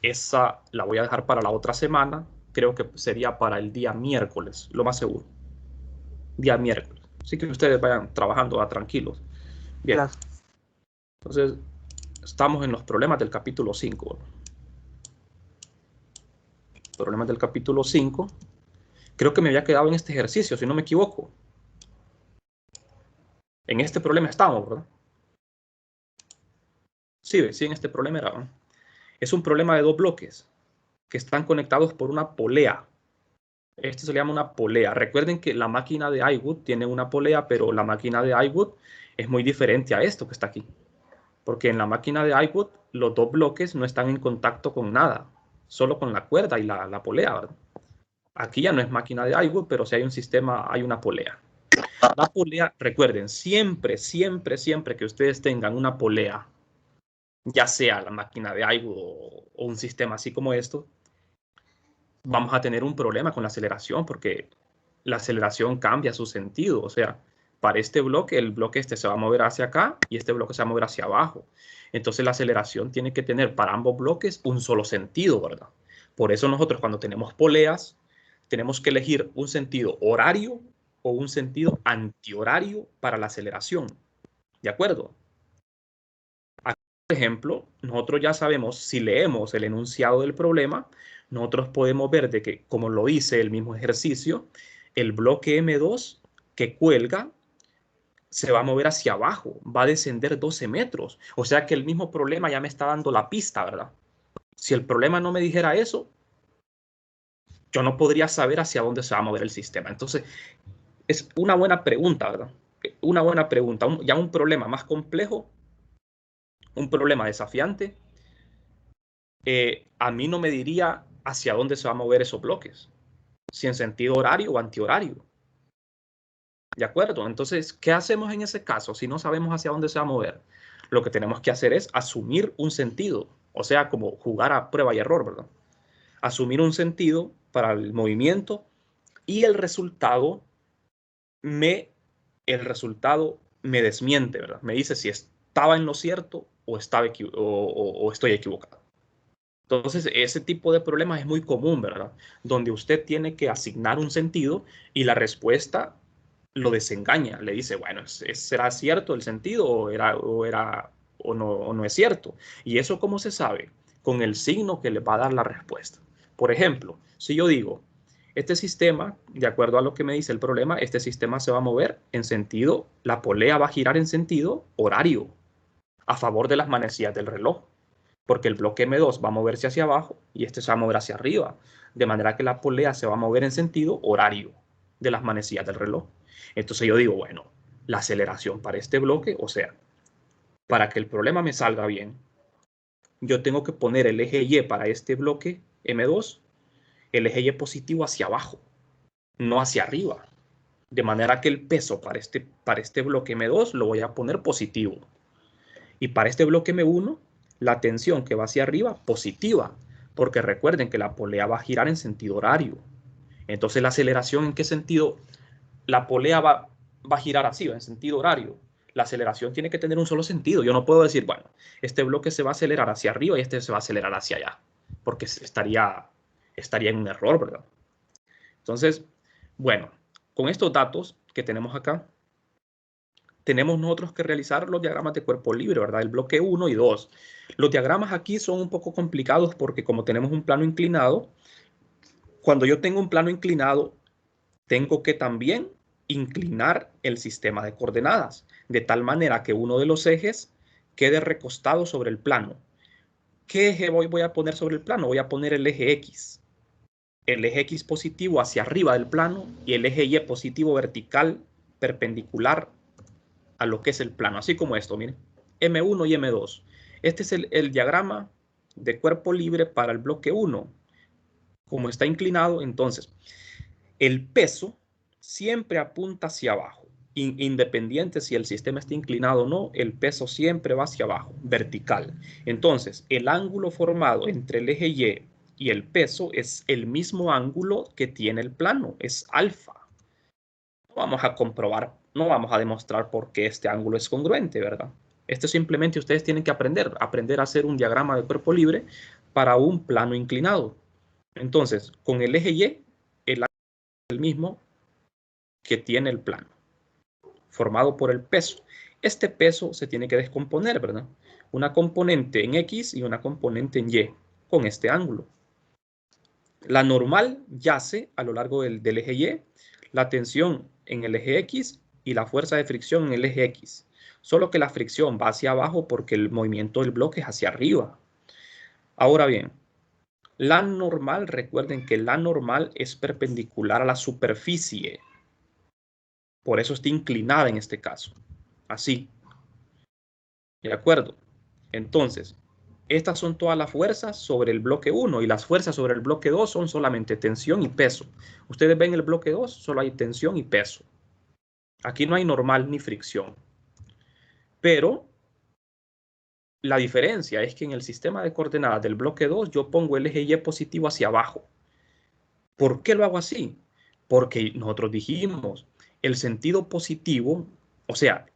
esa la voy a dejar para la otra semana. Creo que sería para el día miércoles, lo más seguro. Día miércoles. Así que ustedes vayan trabajando tranquilos. Bien. Claro. Entonces, estamos en los problemas del capítulo 5. Problemas del capítulo 5. Creo que me había quedado en este ejercicio, si no me equivoco. En este problema estamos, ¿verdad? Sí, sí, en este problema era, ¿no? Es un problema de dos bloques que están conectados por una polea. Este se le llama una polea. Recuerden que la máquina de iWood tiene una polea, pero la máquina de iWood es muy diferente a esto que está aquí. Porque en la máquina de iWood los dos bloques no están en contacto con nada, solo con la cuerda y la polea, ¿verdad? Aquí ya no es máquina de iWood, pero si hay un sistema, hay una polea. La polea, recuerden, siempre, siempre, siempre que ustedes tengan una polea, ya sea la máquina de iWood o un sistema así como esto, vamos a tener un problema con la aceleración porque la aceleración cambia su sentido. O sea, para este bloque, el bloque este se va a mover hacia acá y este bloque se va a mover hacia abajo. Entonces la aceleración tiene que tener para ambos bloques un solo sentido, ¿verdad? Por eso nosotros cuando tenemos poleas, tenemos que elegir un sentido horario o un sentido antihorario para la aceleración. ¿De acuerdo? Aquí, por ejemplo, nosotros ya sabemos, si leemos el enunciado del problema, nosotros podemos ver de que, como lo dice el mismo ejercicio, el bloque M2 que cuelga se va a mover hacia abajo, va a descender 12 metros. O sea que el mismo problema ya me está dando la pista, ¿verdad? Si el problema no me dijera eso, yo no podría saber hacia dónde se va a mover el sistema. Entonces, es una buena pregunta, ¿verdad? Una buena pregunta. Ya un problema más complejo, un problema desafiante, a mí no me diría hacia dónde se van a mover esos bloques, si en sentido horario o antihorario. ¿De acuerdo? Entonces, ¿qué hacemos en ese caso si no sabemos hacia dónde se va a mover? Lo que tenemos que hacer es asumir un sentido, o sea, como jugar a prueba y error, ¿verdad? Asumir un sentido para el movimiento y me, el resultado me desmiente, ¿verdad? Me dice si estaba en lo cierto o, o estoy equivocado. Entonces, ese tipo de problemas es muy común, ¿verdad? Donde usted tiene que asignar un sentido y la respuesta lo desengaña. Le dice, bueno, ¿será cierto el sentido o no es cierto? ¿Y eso cómo se sabe? Con el signo que le va a dar la respuesta. Por ejemplo, si yo digo, este sistema, de acuerdo a lo que me dice el problema, este sistema se va a mover en sentido, la polea va a girar en sentido horario, a favor de las manecillas del reloj, porque el bloque M2 va a moverse hacia abajo y este se va a mover hacia arriba, de manera que la polea se va a mover en sentido horario de las manecillas del reloj. Entonces yo digo, bueno, la aceleración para este bloque, o sea, para que el problema me salga bien, yo tengo que poner el eje Y para este bloque M2, el eje Y positivo hacia abajo, no hacia arriba. De manera que el peso para este bloque M2 lo voy a poner positivo. Y para este bloque M1, la tensión que va hacia arriba, positiva, porque recuerden que la polea va a girar en sentido horario. Entonces, la aceleración, ¿en qué sentido? La polea va a girar así, en sentido horario. La aceleración tiene que tener un solo sentido. Yo no puedo decir, bueno, este bloque se va a acelerar hacia arriba y este se va a acelerar hacia allá, porque estaría en un error, ¿verdad? Entonces, bueno, con estos datos que tenemos acá, tenemos nosotros que realizar los diagramas de cuerpo libre, ¿verdad? El bloque 1 y 2. Los diagramas aquí son un poco complicados porque como tenemos un plano inclinado, cuando yo tengo un plano inclinado, tengo que también inclinar el sistema de coordenadas, de tal manera que uno de los ejes quede recostado sobre el plano. ¿Qué eje voy a poner sobre el plano? Voy a poner el eje X. El eje X positivo hacia arriba del plano y el eje Y positivo vertical perpendicular a lo que es el plano, así como esto, miren, M1 y M2. Este es el diagrama de cuerpo libre para el bloque 1. Como está inclinado, entonces, el peso siempre apunta hacia abajo. Independiente si el sistema está inclinado o no, el peso siempre va hacia abajo, vertical. Entonces, el ángulo formado entre el eje y el peso es el mismo ángulo que tiene el plano, es alfa. No vamos a comprobar, no vamos a demostrar por qué este ángulo es congruente, ¿verdad? Esto simplemente ustedes tienen que aprender a hacer un diagrama de cuerpo libre para un plano inclinado. Entonces, con el eje Y, el ángulo es el mismo que tiene el plano, formado por el peso. Este peso se tiene que descomponer, ¿verdad? Una componente en X y una componente en Y, con este ángulo. La normal yace a lo largo del eje Y, la tensión en el eje X y la fuerza de fricción en el eje X. Solo que la fricción va hacia abajo porque el movimiento del bloque es hacia arriba. Ahora bien, la normal, recuerden que la normal es perpendicular a la superficie. Por eso está inclinada en este caso. Así. ¿De acuerdo? Entonces, estas son todas las fuerzas sobre el bloque 1 y las fuerzas sobre el bloque 2 son solamente tensión y peso. Ustedes ven el bloque 2, solo hay tensión y peso. Aquí no hay normal ni fricción. Pero la diferencia es que en el sistema de coordenadas del bloque 2 yo pongo el eje Y positivo hacia abajo. ¿Por qué lo hago así? Porque nosotros dijimos, el sentido positivo, o sea,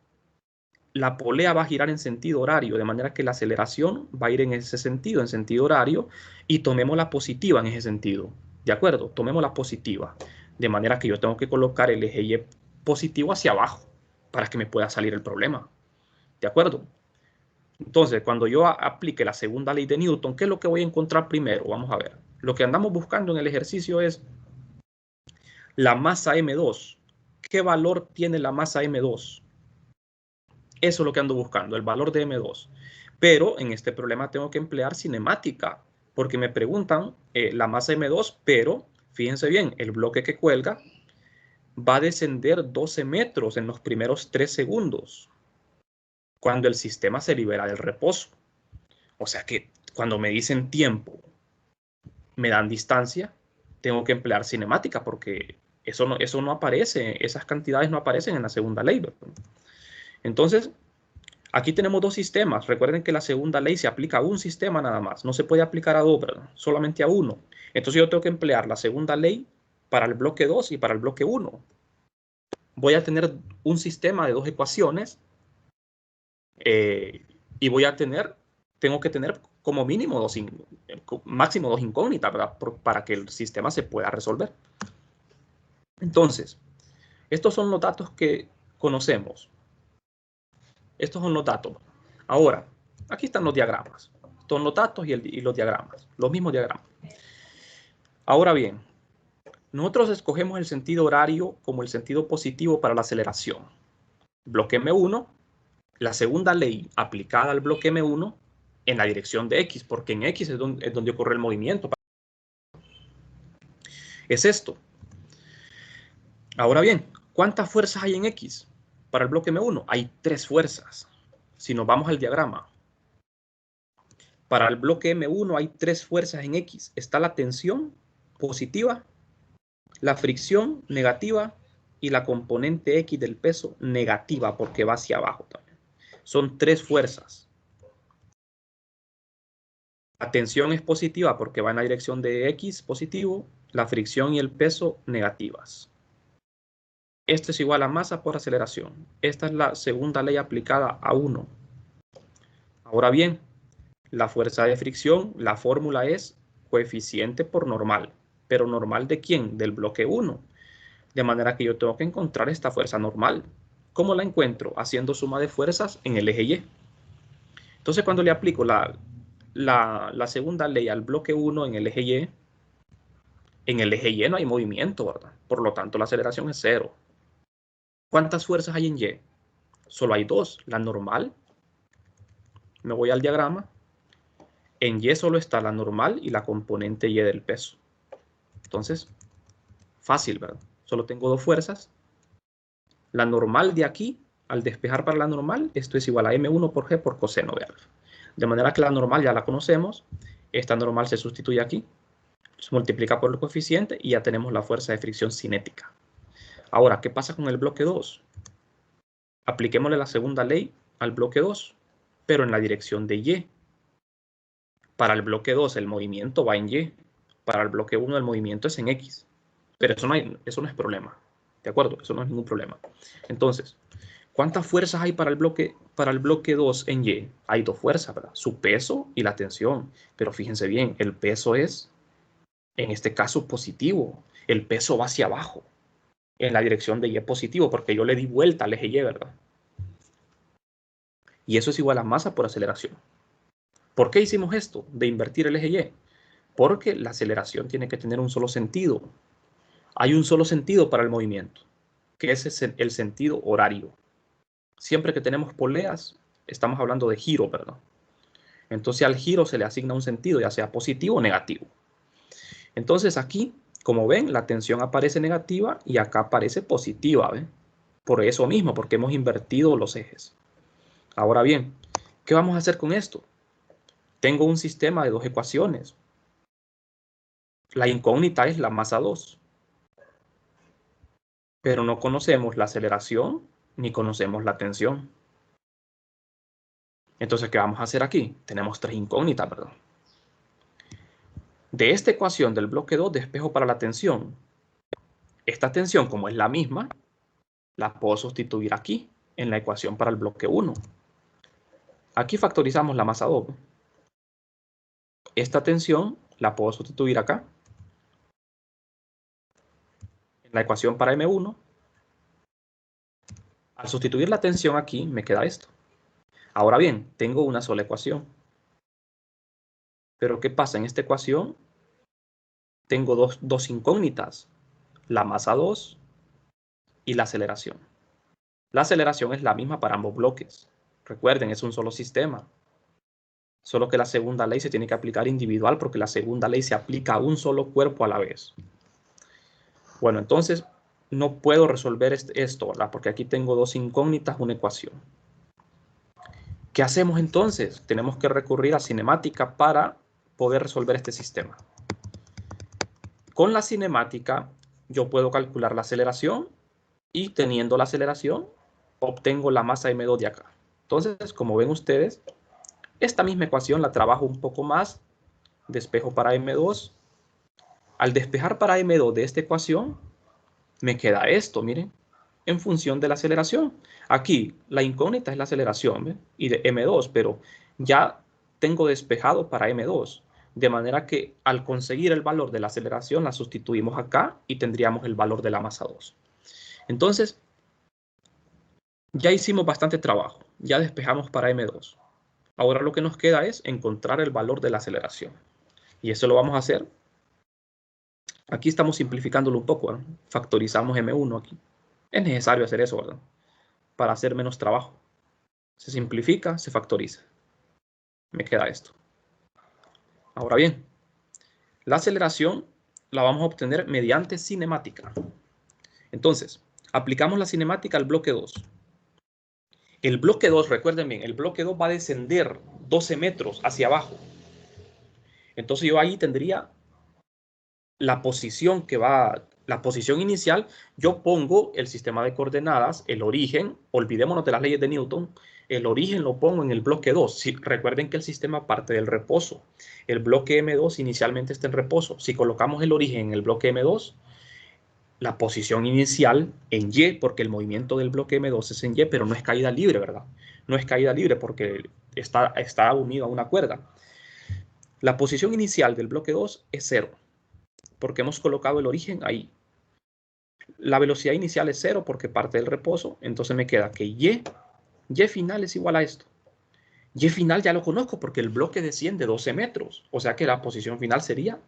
la polea va a girar en sentido horario, de manera que la aceleración va a ir en ese sentido, en sentido horario, y tomemos la positiva en ese sentido. ¿De acuerdo? Tomemos la positiva, de manera que yo tengo que colocar el eje Y positivo hacia abajo para que me pueda salir el problema. ¿De acuerdo? Entonces, cuando yo aplique la segunda ley de Newton, ¿qué es lo que voy a encontrar primero? Vamos a ver. Lo que andamos buscando en el ejercicio es la masa M2. ¿Qué valor tiene la masa M2? Eso es lo que ando buscando, el valor de M2. Pero en este problema tengo que emplear cinemática, porque me preguntan la masa M2, pero fíjense bien, el bloque que cuelga va a descender 12 metros en los primeros 3 segundos, cuando el sistema se libera del reposo. O sea que cuando me dicen tiempo, me dan distancia, tengo que emplear cinemática, porque eso no aparece, esas cantidades no aparecen en la segunda ley, ¿verdad? Entonces, aquí tenemos dos sistemas. Recuerden que la segunda ley se aplica a un sistema nada más. No se puede aplicar a dos, ¿verdad? Solamente a uno. Entonces yo tengo que emplear la segunda ley para el bloque 2 y para el bloque 1. Voy a tener un sistema de dos ecuaciones y tengo que tener como mínimo máximo dos incógnitas, ¿verdad? Para que el sistema se pueda resolver. Entonces, estos son los datos que conocemos. Estos son los datos. Ahora, aquí están los diagramas. Son los datos y los diagramas. Los mismos diagramas. Ahora bien, nosotros escogemos el sentido horario como el sentido positivo para la aceleración. Bloque M1, la segunda ley aplicada al bloque M1 en la dirección de X, porque en X es donde ocurre el movimiento. Es esto. Ahora bien, ¿cuántas fuerzas hay en X? Para el bloque M1 hay 3 fuerzas. Si nos vamos al diagrama, para el bloque M1 hay 3 fuerzas en X. Está la tensión positiva, la fricción negativa y la componente X del peso negativa porque va hacia abajo también. Son 3 fuerzas. La tensión es positiva porque va en la dirección de X positivo, la fricción y el peso negativas. Esto es igual a masa por aceleración. Esta es la segunda ley aplicada a 1. Ahora bien, la fuerza de fricción, la fórmula es coeficiente por normal. ¿Pero normal de quién? Del bloque 1. De manera que yo tengo que encontrar esta fuerza normal. ¿Cómo la encuentro? Haciendo suma de fuerzas en el eje Y. Entonces, cuando le aplico la segunda ley al bloque 1 en el eje Y, en el eje Y no hay movimiento, ¿verdad? Por lo tanto, la aceleración es 0. ¿Cuántas fuerzas hay en Y? Solo hay 2. La normal. Me voy al diagrama. En Y solo está la normal y la componente Y del peso. Entonces, fácil, ¿verdad? Solo tengo 2 fuerzas. La normal de aquí, al despejar para la normal, esto es igual a M1 por G por coseno de alfa. De manera que la normal ya la conocemos. Esta normal se sustituye aquí. Se multiplica por el coeficiente y ya tenemos la fuerza de fricción cinética. Ahora, ¿qué pasa con el bloque 2? Apliquémosle la segunda ley al bloque 2, pero en la dirección de Y. Para el bloque 2 el movimiento va en Y. Para el bloque 1 el movimiento es en X. Pero eso no es problema. ¿De acuerdo? Eso no es ningún problema. Entonces, ¿Cuántas fuerzas hay para el bloque 2 en Y? Hay dos fuerzas, ¿verdad? Su peso y la tensión. Pero fíjense bien, el peso es, en este caso, positivo. El peso va hacia abajo, en la dirección de Y positivo, porque yo le di vuelta al eje Y, ¿verdad? Y eso es igual a masa por aceleración. ¿Por qué hicimos esto de invertir el eje Y? Porque la aceleración tiene que tener un solo sentido. Hay un solo sentido para el movimiento, que es el sentido horario. Siempre que tenemos poleas, estamos hablando de giro, ¿verdad? Entonces al giro se le asigna un sentido, ya sea positivo o negativo. Entonces aquí, como ven, la tensión aparece negativa y acá aparece positiva, ¿ven? Por eso mismo, porque hemos invertido los ejes. Ahora bien, ¿qué vamos a hacer con esto? Tengo un sistema de dos ecuaciones. La incógnita es la masa 2. Pero no conocemos la aceleración ni conocemos la tensión. Entonces, ¿qué vamos a hacer aquí? Tenemos tres incógnitas, ¿verdad? De esta ecuación del bloque 2 despejo para la tensión. Esta tensión, como es la misma, la puedo sustituir aquí, en la ecuación para el bloque 1. Aquí factorizamos la masa 2. Esta tensión la puedo sustituir acá, en la ecuación para M1. Al sustituir la tensión aquí, me queda esto. Ahora bien, tengo una sola ecuación. Pero ¿qué pasa? En esta ecuación tengo dos incógnitas. La masa 2 y la aceleración. La aceleración es la misma para ambos bloques. Recuerden, es un solo sistema. Solo que la segunda ley se tiene que aplicar individual porque la segunda ley se aplica a un solo cuerpo a la vez. Bueno, entonces no puedo resolver esto, ¿verdad? Porque aquí tengo dos incógnitas, una ecuación. ¿Qué hacemos entonces? Tenemos que recurrir a cinemática para poder resolver este sistema. Con la cinemática yo puedo calcular la aceleración y teniendo la aceleración obtengo la masa M2 de acá. Entonces, como ven ustedes, esta misma ecuación la trabajo un poco más, despejo para M2. Al despejar para M2 de esta ecuación, me queda esto, miren, en función de la aceleración. Aquí la incógnita es la aceleración, ¿ven? Y de M2, pero ya tengo despejado para M2. De manera que al conseguir el valor de la aceleración, la sustituimos acá y tendríamos el valor de la masa 2. Entonces, ya hicimos bastante trabajo. Ya despejamos para M2. Ahora lo que nos queda es encontrar el valor de la aceleración. Y eso lo vamos a hacer. Aquí estamos simplificándolo un poco, ¿verdad? Factorizamos M1 aquí. Es necesario hacer eso, ¿verdad? Para hacer menos trabajo. Se simplifica, se factoriza. Me queda esto. Ahora bien, la aceleración la vamos a obtener mediante cinemática. Entonces, aplicamos la cinemática al bloque 2. El bloque 2, recuerden bien, el bloque 2 va a descender 12 metros hacia abajo. Entonces yo ahí tendría la posición la posición inicial. Yo pongo el sistema de coordenadas, el origen, olvidémonos de las leyes de Newton, el origen lo pongo en el bloque 2. Recuerden que el sistema parte del reposo. El bloque M2 inicialmente está en reposo. Si colocamos el origen en el bloque M2, la posición inicial en Y, porque el movimiento del bloque M2 es en Y, pero no es caída libre, ¿verdad? No es caída libre porque está unido a una cuerda. La posición inicial del bloque 2 es 0, porque hemos colocado el origen ahí. La velocidad inicial es 0 porque parte del reposo, entonces me queda que Y final es igual a esto. Y final ya lo conozco porque el bloque desciende 12 metros, o sea que la posición final sería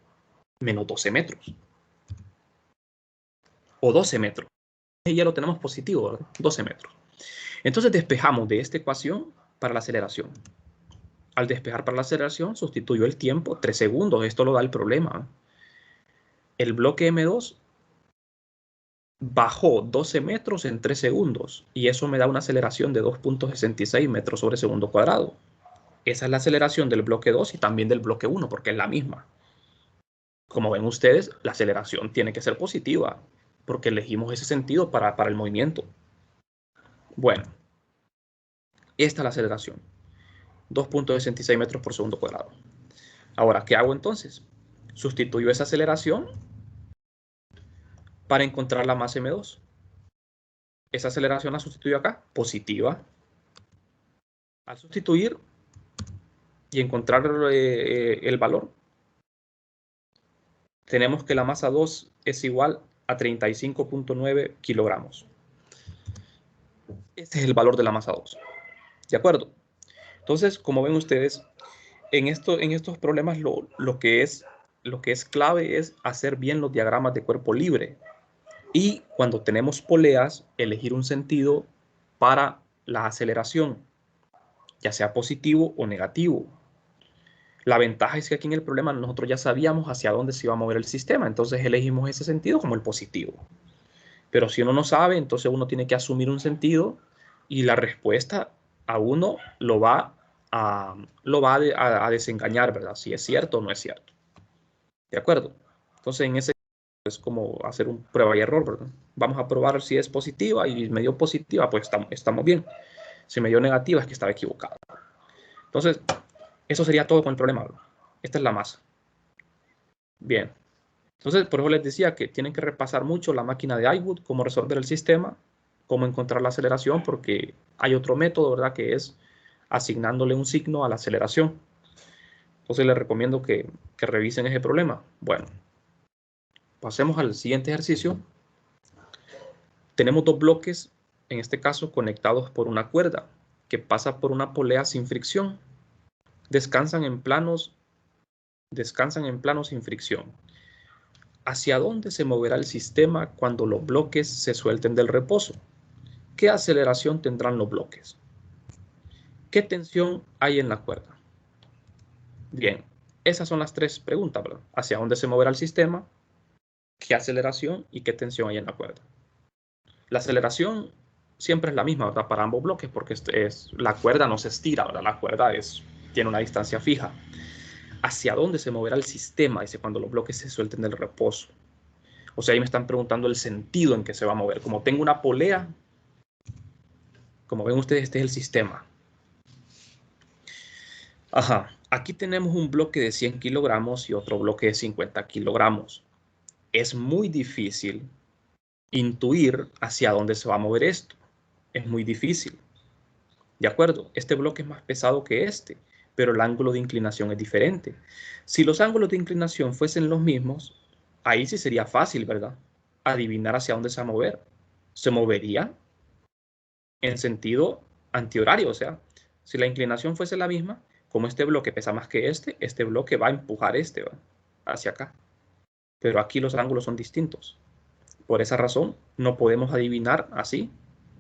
menos 12 metros. O 12 metros. Y ya lo tenemos positivo, ¿verdad? 12 metros. Entonces despejamos de esta ecuación para la aceleración. Al despejar para la aceleración, sustituyo el tiempo, 3 segundos. Esto lo da el problema. El bloque M2 bajó 12 metros en 3 segundos y eso me da una aceleración de 2.66 metros sobre segundo cuadrado. Esa es la aceleración del bloque 2 y también del bloque 1 porque es la misma. Como ven ustedes, la aceleración tiene que ser positiva porque elegimos ese sentido para el movimiento. Bueno, esta es la aceleración. 2.66 metros por segundo cuadrado. Ahora, ¿qué hago entonces? Sustituyo esa aceleración para encontrar la masa M2. Esa aceleración la sustituyo acá, positiva. Al sustituir y encontrar el valor, tenemos que la masa 2 es igual a 35.9 kilogramos. Este es el valor de la masa 2. ¿De acuerdo? Entonces, como ven ustedes, en estos problemas lo que es clave es hacer bien los diagramas de cuerpo libre. Y cuando tenemos poleas, elegir un sentido para la aceleración, ya sea positivo o negativo. La ventaja es que aquí en el problema nosotros ya sabíamos hacia dónde se iba a mover el sistema, entonces elegimos ese sentido como el positivo. Pero si uno no sabe, entonces uno tiene que asumir un sentido y la respuesta a uno lo va a desengañar, ¿verdad? Si es cierto o no es cierto. ¿De acuerdo? Entonces en ese es como hacer un prueba y error, ¿verdad? Vamos a probar si es positiva y me dio positiva, pues estamos bien. Si me dio negativa es que estaba equivocado. Entonces, eso sería todo con el problema, ¿verdad? Esta es la masa. Bien. Entonces, por eso les decía que tienen que repasar mucho la máquina de iWood, cómo resolver el sistema, cómo encontrar la aceleración, porque hay otro método, ¿verdad? Que es asignándole un signo a la aceleración. Entonces, les recomiendo que revisen ese problema. Bueno, pasemos al siguiente ejercicio. Tenemos dos bloques, en este caso, conectados por una cuerda que pasa por una polea sin fricción. Descansan en planos sin fricción. ¿Hacia dónde se moverá el sistema cuando los bloques se suelten del reposo? ¿Qué aceleración tendrán los bloques? ¿Qué tensión hay en la cuerda? Bien, esas son las tres preguntas, ¿verdad? ¿Hacia dónde se moverá el sistema? ¿Qué aceleración y qué tensión hay en la cuerda? La aceleración siempre es la misma, ¿verdad? Para ambos bloques, porque la cuerda no se estira, ¿verdad? La cuerda tiene una distancia fija. ¿Hacia dónde se moverá el sistema? Dice cuando los bloques se suelten del reposo. O sea, ahí me están preguntando el sentido en que se va a mover. Como tengo una polea, como ven ustedes, este es el sistema. Ajá, aquí tenemos un bloque de 100 kilogramos y otro bloque de 50 kilogramos. Es muy difícil intuir hacia dónde se va a mover esto. Es muy difícil. ¿De acuerdo? Este bloque es más pesado que este, pero el ángulo de inclinación es diferente. Si los ángulos de inclinación fuesen los mismos, ahí sí sería fácil, ¿verdad? Adivinar hacia dónde se va a mover. Se movería en sentido antihorario, o sea, si la inclinación fuese la misma, como este bloque pesa más que este bloque va a empujar ¿va? Hacia acá. Pero aquí los ángulos son distintos. Por esa razón, no podemos adivinar así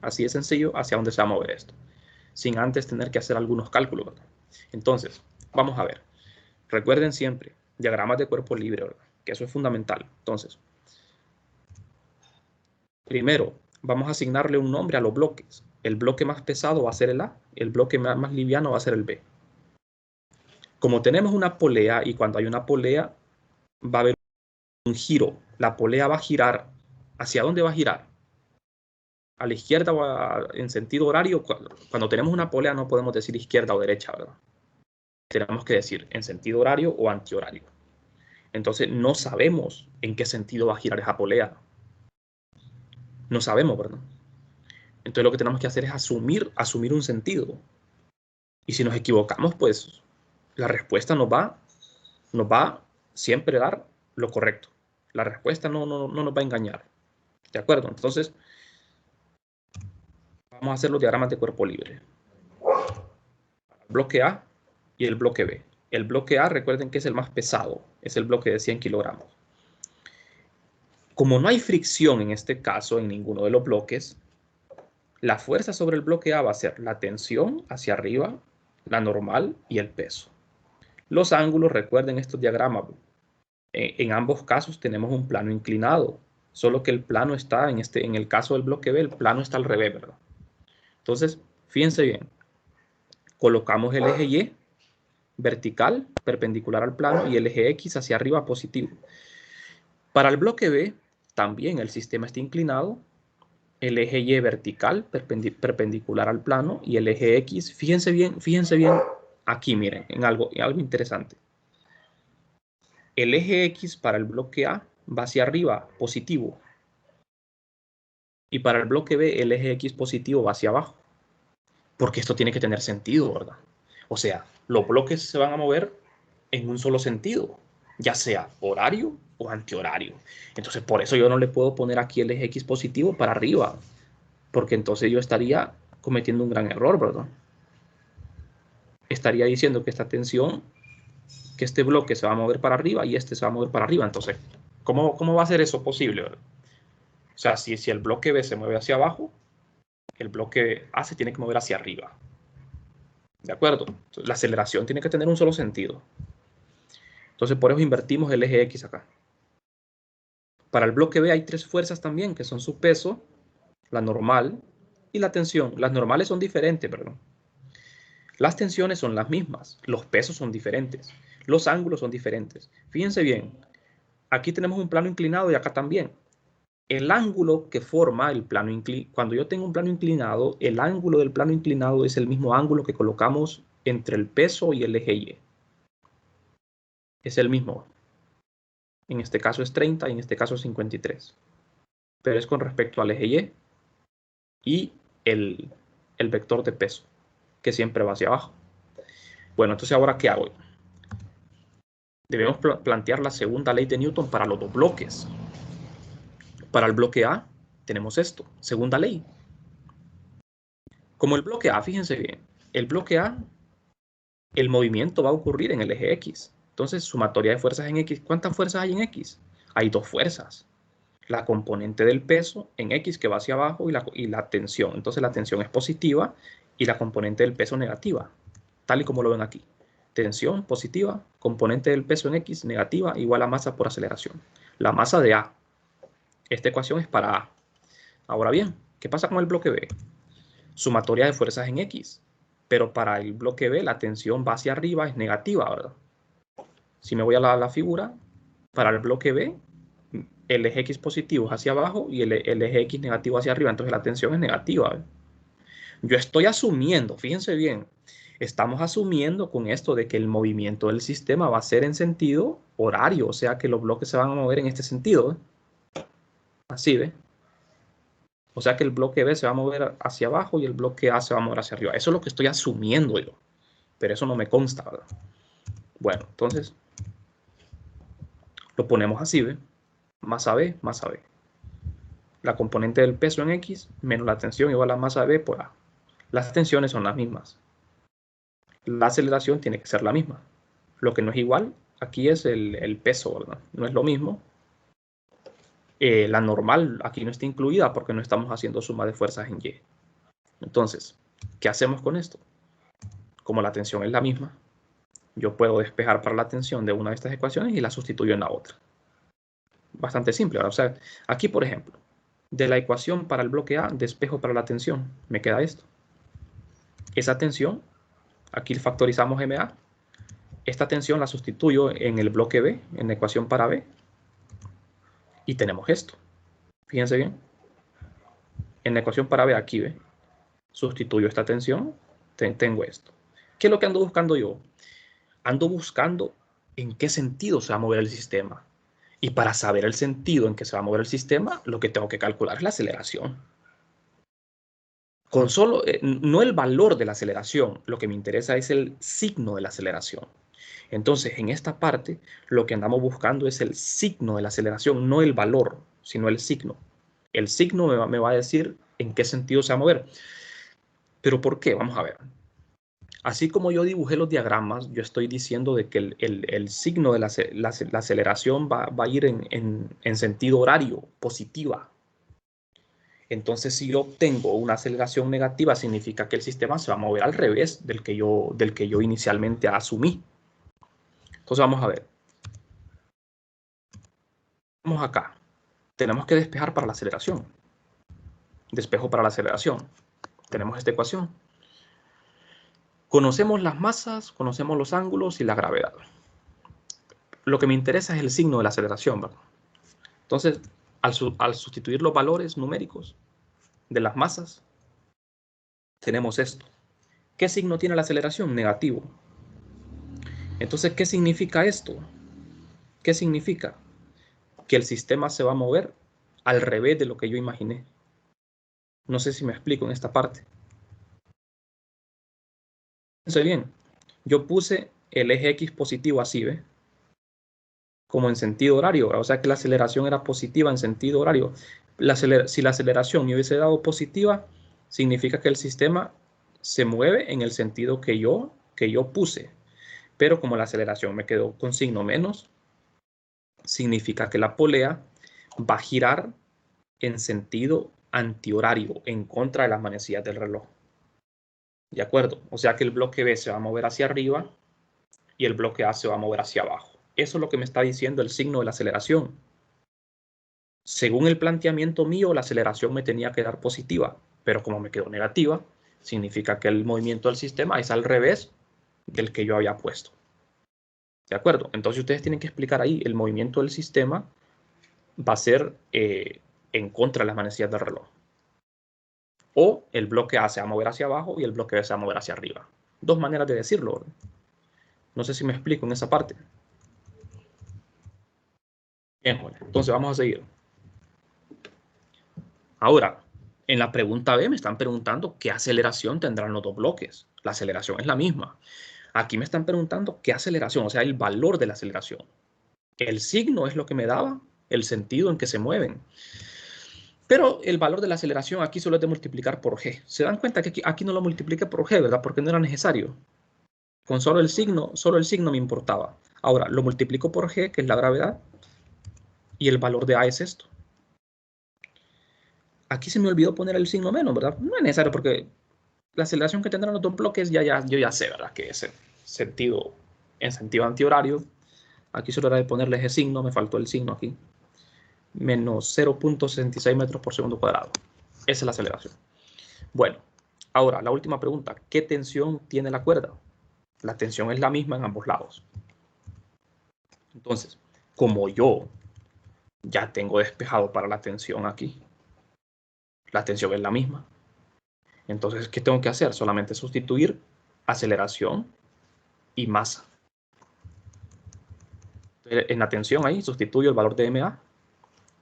de sencillo, hacia dónde se va a mover esto, sin antes tener que hacer algunos cálculos, ¿verdad? Entonces, vamos a ver. Recuerden siempre, diagramas de cuerpo libre, ¿verdad? Que eso es fundamental. Entonces, primero, vamos a asignarle un nombre a los bloques. El bloque más pesado va a ser el A, el bloque más liviano va a ser el B. Como tenemos una polea y cuando hay una polea va a haber un giro, la polea va a girar. ¿Hacia dónde va a girar? ¿A la izquierda o en sentido horario? Cuando tenemos una polea no podemos decir izquierda o derecha, ¿verdad? Tenemos que decir en sentido horario o antihorario. Entonces no sabemos en qué sentido va a girar esa polea. No sabemos, ¿verdad? Entonces lo que tenemos que hacer es asumir un sentido. Y si nos equivocamos, pues la respuesta nos va siempre a dar lo correcto. La respuesta no nos va a engañar. ¿De acuerdo? Entonces, vamos a hacer los diagramas de cuerpo libre. El bloque A y el bloque B. El bloque A, recuerden que es el más pesado. Es el bloque de 100 kilogramos. Como no hay fricción en este caso en ninguno de los bloques, la fuerza sobre el bloque A va a ser la tensión hacia arriba, la normal y el peso. Los ángulos, recuerden estos diagramas. En ambos casos tenemos un plano inclinado, solo que el plano está, en el caso del bloque B, el plano está al revés, ¿verdad? Entonces, fíjense bien, colocamos el eje Y vertical, perpendicular al plano, y el eje X hacia arriba positivo. Para el bloque B, también el sistema está inclinado, el eje Y vertical, perpendicular al plano, y el eje X, fíjense bien aquí, miren, en algo interesante. El eje X para el bloque A va hacia arriba, positivo. Y para el bloque B, el eje X positivo va hacia abajo. Porque esto tiene que tener sentido, ¿verdad? O sea, los bloques se van a mover en un solo sentido, ya sea horario o antihorario. Entonces, por eso yo no le puedo poner aquí el eje X positivo para arriba, porque entonces yo estaría cometiendo un gran error, ¿verdad? Estaría diciendo que esta tensión, que este bloque se va a mover para arriba y este se va a mover para arriba. Entonces, ¿cómo va a ser eso posible, ¿verdad? O sea, si el bloque B se mueve hacia abajo, el bloque A se tiene que mover hacia arriba. ¿De acuerdo? Entonces, la aceleración tiene que tener un solo sentido. Entonces, por eso invertimos el eje X acá. Para el bloque B hay tres fuerzas también, que son su peso, la normal y la tensión. Las normales son diferentes, perdón. Las tensiones son las mismas, los pesos son diferentes, los ángulos son diferentes. Fíjense bien, aquí tenemos un plano inclinado y acá también. El ángulo que forma el plano inclinado, cuando yo tengo un plano inclinado, el ángulo del plano inclinado es el mismo ángulo que colocamos entre el peso y el eje Y. Es el mismo. En este caso es 30 y en este caso es 53. Pero es con respecto al eje Y el vector de peso, que siempre va hacia abajo. Bueno, entonces ahora, ¿qué hago? Debemos plantear la segunda ley de Newton para los dos bloques. Para el bloque A tenemos esto, segunda ley. Como el bloque A, fíjense bien, el bloque A, el movimiento va a ocurrir en el eje X. Entonces, sumatoria de fuerzas en X. ¿Cuántas fuerzas hay en X? Hay dos fuerzas. La componente del peso en X que va hacia abajo y la tensión. Entonces, la tensión es positiva y la componente del peso negativa, tal y como lo ven aquí. Tensión positiva, componente del peso en X negativa, igual a masa por aceleración. La masa de A. Esta ecuación es para A. Ahora bien, ¿qué pasa con el bloque B? Sumatoria de fuerzas en X. Pero para el bloque B la tensión va hacia arriba, es negativa, ¿verdad? Si me voy a la figura, para el bloque B, el eje X positivo es hacia abajo y el eje X negativo hacia arriba. Entonces la tensión es negativa, ¿verdad? Yo estoy asumiendo, fíjense bien, estamos asumiendo con esto de que el movimiento del sistema va a ser en sentido horario, o sea que los bloques se van a mover en este sentido, ¿eh? Así, ¿ve? O sea que el bloque B se va a mover hacia abajo y el bloque A se va a mover hacia arriba. Eso es lo que estoy asumiendo yo, pero eso no me consta, ¿verdad? Bueno, entonces lo ponemos así, ¿ve? Masa B, masa B. La componente del peso en X menos la tensión igual a masa B por A. Las tensiones son las mismas. La aceleración tiene que ser la misma. Lo que no es igual aquí es el peso, ¿verdad? No es lo mismo. La normal aquí no está incluida porque no estamos haciendo suma de fuerzas en Y. Entonces, ¿qué hacemos con esto? Como la tensión es la misma, yo puedo despejar para la tensión de una de estas ecuaciones y la sustituyo en la otra. Bastante simple, ¿verdad? O sea, aquí, por ejemplo, de la ecuación para el bloque A, despejo para la tensión. Me queda esto. Esa tensión, aquí factorizamos MA. Esta tensión la sustituyo en el bloque B, en la ecuación para B. Y tenemos esto. Fíjense bien. En la ecuación para B, aquí, ¿ve? Sustituyo esta tensión, tengo esto. ¿Qué es lo que ando buscando yo? Ando buscando en qué sentido se va a mover el sistema. Y para saber el sentido en que se va a mover el sistema, lo que tengo que calcular es la aceleración. Con solo, no el valor de la aceleración, lo que me interesa es el signo de la aceleración. Entonces, en esta parte, lo que andamos buscando es el signo de la aceleración, no el valor, sino el signo. El signo me va a decir en qué sentido se va a mover. ¿Pero por qué? Vamos a ver. Así como yo dibujé los diagramas, yo estoy diciendo de que el signo de la aceleración va a ir en sentido horario, positiva. Entonces, si yo obtengo una aceleración negativa, significa que el sistema se va a mover al revés del que yo inicialmente asumí. Entonces, vamos a ver. Vamos acá. Tenemos que despejar para la aceleración. Despejo para la aceleración. Tenemos esta ecuación. Conocemos las masas, conocemos los ángulos y la gravedad. Lo que me interesa es el signo de la aceleración, ¿verdad? Entonces, al sustituir los valores numéricos de las masas, tenemos esto. ¿Qué signo tiene la aceleración? Negativo. Entonces, ¿qué significa esto? ¿Qué significa? Que el sistema se va a mover al revés de lo que yo imaginé. No sé si me explico en esta parte. Fíjense bien, yo puse el eje X positivo así, ¿ve? Como en sentido horario, o sea que la aceleración era positiva en sentido horario. Si la aceleración me hubiese dado positiva, significa que el sistema se mueve en el sentido que yo puse. Pero como la aceleración me quedó con signo menos, significa que la polea va a girar en sentido antihorario, en contra de las manecillas del reloj. ¿De acuerdo? O sea que el bloque B se va a mover hacia arriba y el bloque A se va a mover hacia abajo. Eso es lo que me está diciendo el signo de la aceleración. Según el planteamiento mío, la aceleración me tenía que dar positiva, pero como me quedó negativa, significa que el movimiento del sistema es al revés del que yo había puesto. ¿De acuerdo? Entonces ustedes tienen que explicar ahí, el movimiento del sistema va a ser en contra de las manecillas del reloj. O el bloque A se va a mover hacia abajo y el bloque B se va a mover hacia arriba. Dos maneras de decirlo. No sé si me explico en esa parte. Bien, joder. Entonces vamos a seguir. Ahora, en la pregunta B me están preguntando qué aceleración tendrán los dos bloques. La aceleración es la misma. Aquí me están preguntando qué aceleración, o sea, el valor de la aceleración. El signo es lo que me daba el sentido en que se mueven. Pero el valor de la aceleración aquí solo es de multiplicar por g. ¿Se dan cuenta que aquí no lo multipliqué por g, verdad? Porque no era necesario. Con solo el signo me importaba. Ahora, lo multiplico por g, que es la gravedad, y el valor de A es esto. Aquí se me olvidó poner el signo menos, ¿verdad? No es necesario porque la aceleración que tendrán los dos bloques yo ya sé, ¿verdad? Que es en sentido antihorario. Aquí solo era de ponerle ese signo, me faltó el signo aquí. Menos 0.66 metros por segundo cuadrado. Esa es la aceleración. Bueno, ahora la última pregunta. ¿Qué tensión tiene la cuerda? La tensión es la misma en ambos lados. Entonces, como yo ya tengo despejado para la tensión aquí, la tensión es la misma. Entonces, ¿qué tengo que hacer? Solamente sustituir aceleración y masa. En la tensión ahí sustituyo el valor de MA,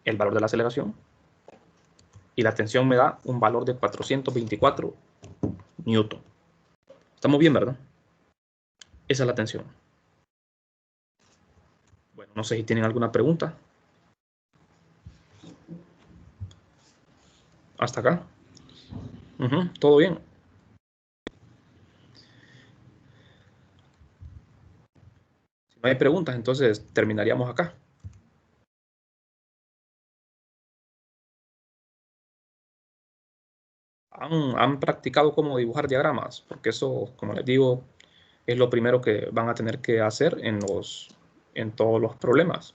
el valor de la aceleración, y la tensión me da un valor de 424 newton. Estamos bien, ¿verdad? Esa es la tensión. Bueno, no sé si tienen alguna pregunta. Hasta acá. Todo bien. Si no hay preguntas, entonces terminaríamos acá. ¿Han practicado cómo dibujar diagramas? Porque eso, como les digo, es lo primero que van a tener que hacer en todos los problemas.